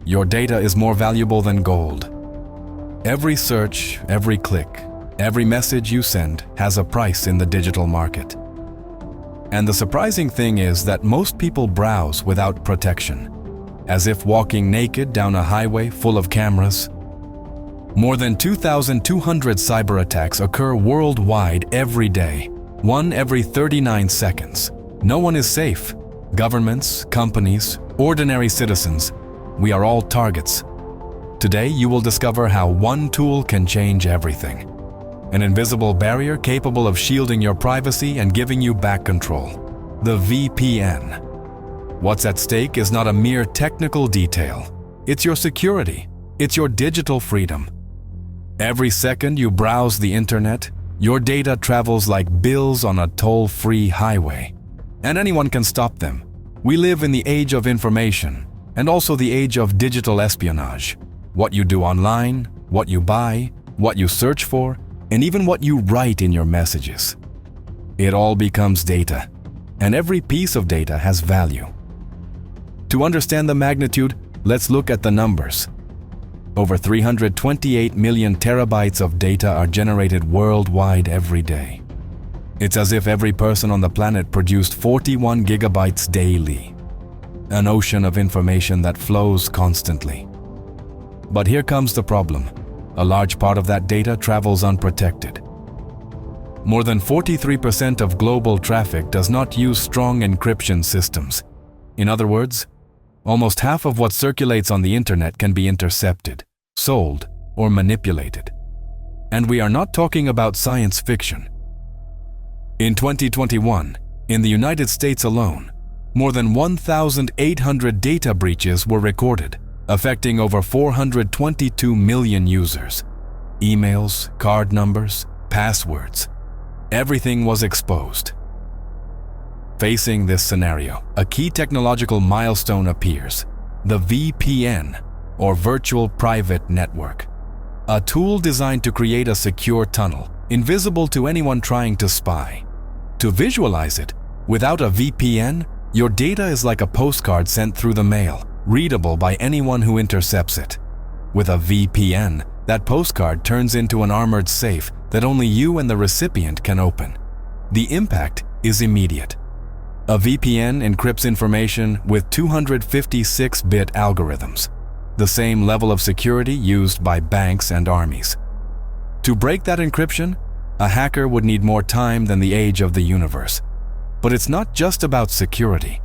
your data is more valuable than gold. Every search, every click, every message you send has a price in the digital market. And the surprising thing is that most people browse without protection, as if walking naked down a highway full of cameras. More than 2,200 cyber attacks occur worldwide every day, one every 39 seconds. No one is safe. Governments, companies, ordinary citizens, we are all targets. Today, you will discover how one tool can change everything. An invisible barrier capable of shielding your privacy and giving you back control. The VPN. What's at stake is not a mere technical detail. It's your security. It's your digital freedom. Every second you browse the internet, your data travels like bills on a toll-free highway. And anyone can stop them. We live in the age of information, and also the age of digital espionage. What you do online, what you buy, what you search for, and even what you write in your messages. It all becomes data, and every piece of data has value. To understand the magnitude, let's look at the numbers. Over 328 million terabytes of data are generated worldwide every day. It's as if every person on the planet produced 41 gigabytes daily. An ocean of information that flows constantly. But here comes the problem. A large part of that data travels unprotected. More than 43% of global traffic does not use strong encryption systems. In other words, almost half of what circulates on the internet can be intercepted, sold, or manipulated. And we are not talking about science fiction. In 2021, in the United States alone, more than 1,800 data breaches were recorded, affecting over 422 million users. Emails, card numbers, passwords. Everything was exposed. Facing this scenario, a key technological milestone appears: the VPN, or Virtual Private Network. A tool designed to create a secure tunnel, invisible to anyone trying to spy. To visualize it, without a VPN, your data is like a postcard sent through the mail, readable by anyone who intercepts it. With a VPN, that postcard turns into an armored safe that only you and the recipient can open. The impact is immediate. A VPN encrypts information with 256-bit algorithms, the same level of security used by banks and armies. To break that encryption, a hacker would need more time than the age of the universe. But it's not just about security.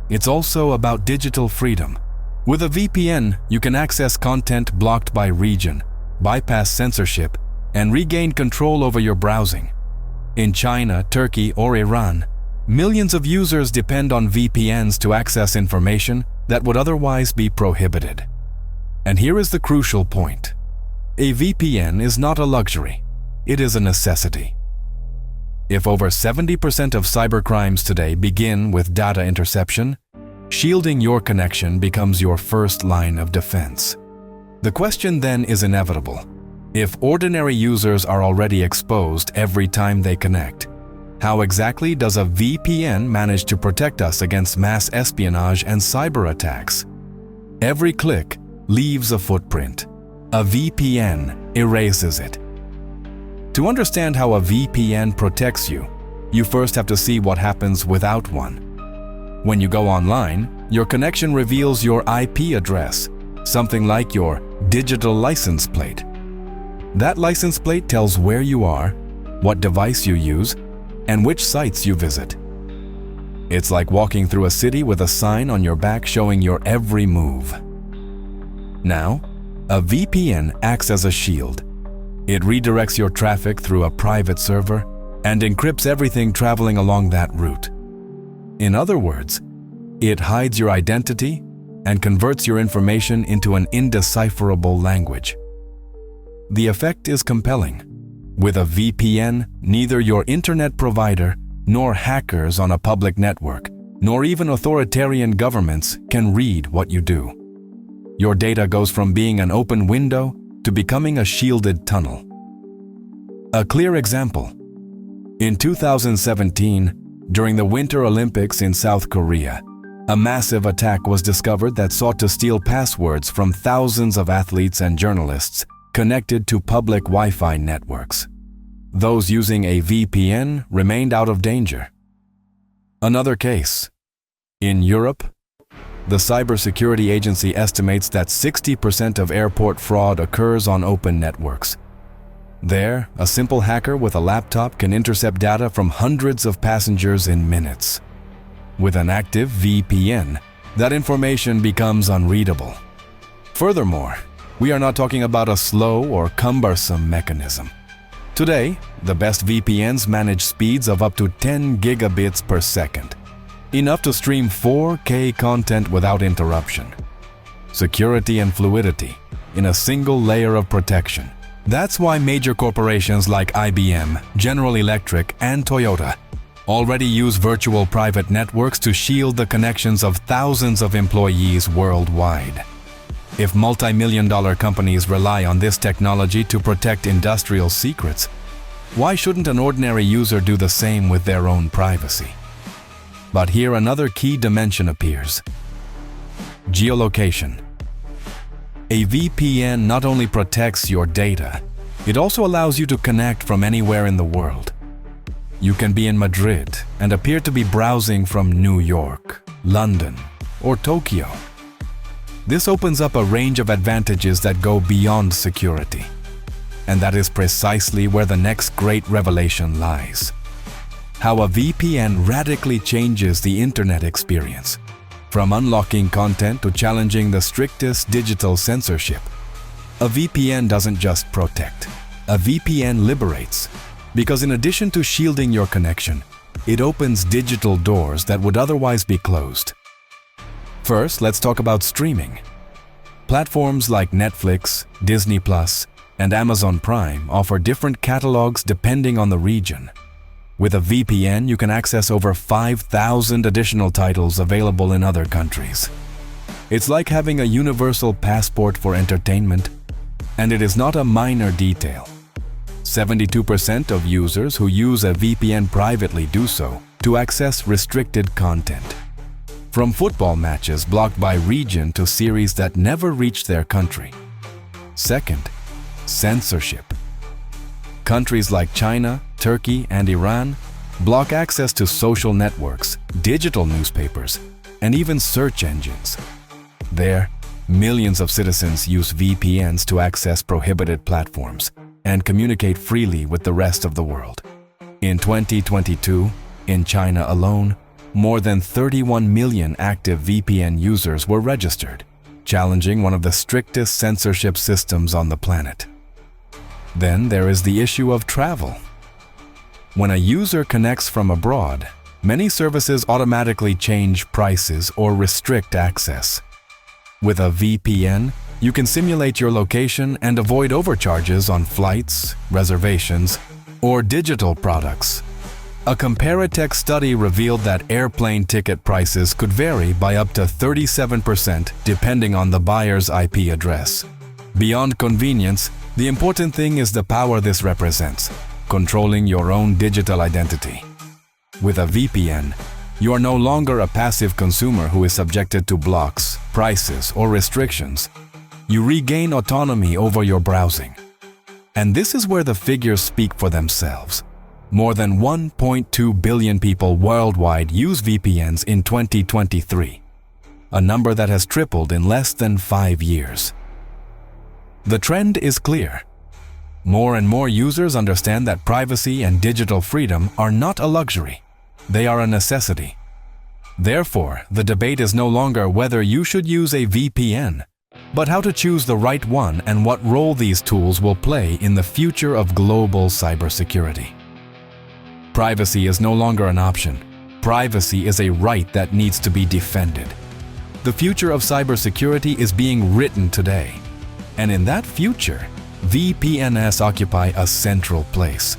It's also about digital freedom. With a VPN, you can access content blocked by region, bypass censorship, and regain control over your browsing. In China, Turkey, or Iran, millions of users depend on VPNs to access information that would otherwise be prohibited. And here is the crucial point. A VPN is not a luxury. It is a necessity. If over 70% of cybercrimes today begin with data interception, shielding your connection becomes your first line of defense. The question then is inevitable. If ordinary users are already exposed every time they connect, how exactly does a VPN manage to protect us against mass espionage and cyber attacks? Every click leaves a footprint. A VPN erases it. To understand how a VPN protects you, you first have to see what happens without one. When you go online, your connection reveals your IP address, something like your digital license plate. That license plate tells where you are, what device you use, and which sites you visit. It's like walking through a city with a sign on your back showing your every move. Now, a VPN acts as a shield. It redirects your traffic through a private server and encrypts everything traveling along that route. In other words, it hides your identity and converts your information into an indecipherable language. The effect is compelling. With a VPN, neither your internet provider nor hackers on a public network, nor even authoritarian governments can read what you do. Your data goes from being an open window to becoming a shielded tunnel. A clear example. In 2017, during the Winter Olympics in South Korea, A massive attack was discovered that sought to steal passwords from thousands of athletes and journalists connected to public Wi-Fi networks. Those using a VPN remained out of danger. Another case. In Europe, the cybersecurity agency estimates that 60% of airport fraud occurs on open networks. There, a simple hacker with a laptop can intercept data from hundreds of passengers in minutes. With an active VPN, that information becomes unreadable. Furthermore, we are not talking about a slow or cumbersome mechanism. Today, the best VPNs manage speeds of up to 10 gigabits per second, enough to stream 4K content without interruption. Security and fluidity in a single layer of protection. That's why major corporations like IBM, General Electric, and Toyota already use virtual private networks to shield the connections of thousands of employees worldwide. If multi-million-dollar companies rely on this technology to protect industrial secrets, why shouldn't an ordinary user do the same with their own privacy? But here another key dimension appears: geolocation. A VPN not only protects your data, it also allows you to connect from anywhere in the world. You can be in Madrid and appear to be browsing from New York, London, or Tokyo. This opens up a range of advantages that go beyond security. And that is precisely where the next great revelation lies. How a VPN radically changes the internet experience. From unlocking content to challenging the strictest digital censorship. A VPN doesn't just protect. A VPN liberates. Because in addition to shielding your connection, it opens digital doors that would otherwise be closed. First, let's talk about streaming. Platforms like Netflix, Disney+, and Amazon Prime offer different catalogs depending on the region. With a VPN, you can access over 5,000 additional titles available in other countries. It's like having a universal passport for entertainment, and it is not a minor detail. 72% of users who use a VPN privately do so to access restricted content. From football matches blocked by region to series that never reached their country. Second, censorship. Countries like China, Turkey, and Iran block access to social networks, digital newspapers, and even search engines. There, millions of citizens use VPNs to access prohibited platforms and communicate freely with the rest of the world. In 2022, in China alone, more than 31 million active VPN users were registered, challenging one of the strictest censorship systems on the planet. Then there is the issue of travel. When a user connects from abroad, many services automatically change prices or restrict access. With a VPN, you can simulate your location and avoid overcharges on flights, reservations, or digital products. A Comparitech study revealed that airplane ticket prices could vary by up to 37% depending on the buyer's IP address. Beyond convenience, the important thing is the power this represents, controlling your own digital identity. With a VPN, you are no longer a passive consumer who is subjected to blocks, prices, or restrictions. You regain autonomy over your browsing. And this is where the figures speak for themselves. More than 1.2 billion people worldwide use VPNs in 2023, a number that has tripled in less than 5 years. The trend is clear. More and more users understand that privacy and digital freedom are not a luxury, they are a necessity. Therefore, the debate is no longer whether you should use a VPN, but how to choose the right one and what role these tools will play in the future of global cybersecurity. Privacy is no longer an option. Privacy is a right that needs to be defended. The future of cybersecurity is being written today. And in that future, VPNs occupy a central place.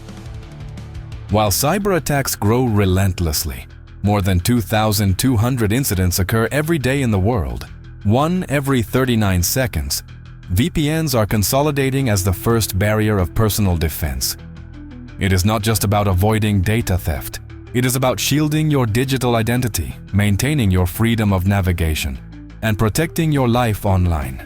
While cyber attacks grow relentlessly, more than 2,200 incidents occur every day in the world, one every 39 seconds, VPNs are consolidating as the first barrier of personal defense. It is not just about avoiding data theft. It is about shielding your digital identity, maintaining your freedom of navigation, and protecting your life online.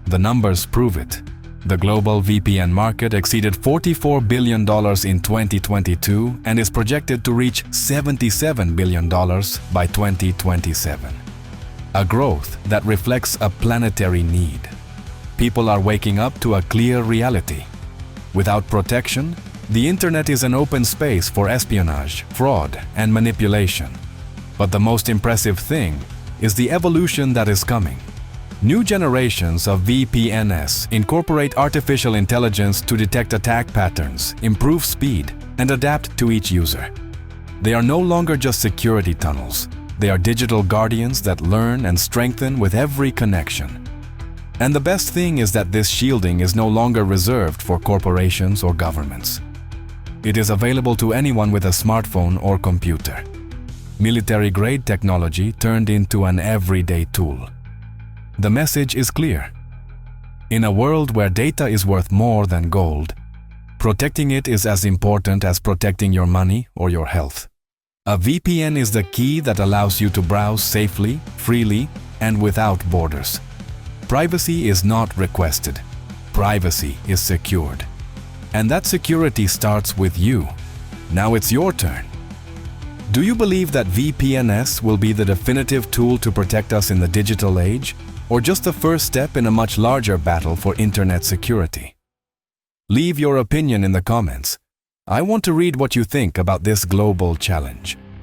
The numbers prove it. The global VPN market exceeded $44 billion in 2022 and is projected to reach $77 billion by 2027. A growth that reflects a planetary need. People are waking up to a clear reality. Without protection, the internet is an open space for espionage, fraud, and manipulation. But the most impressive thing is the evolution that is coming. New generations of VPNs incorporate artificial intelligence to detect attack patterns, improve speed, and adapt to each user. They are no longer just security tunnels. They are digital guardians that learn and strengthen with every connection. And the best thing is that this shielding is no longer reserved for corporations or governments. It is available to anyone with a smartphone or computer. Military-grade technology turned into an everyday tool. The message is clear. In a world where data is worth more than gold, protecting it is as important as protecting your money or your health. A VPN is the key that allows you to browse safely, freely, and without borders. Privacy is not requested. Privacy is secured. And that security starts with you. Now it's your turn. Do you believe that VPNs will be the definitive tool to protect us in the digital age, or just the first step in a much larger battle for internet security? Leave your opinion in the comments. I want to read what you think about this global challenge.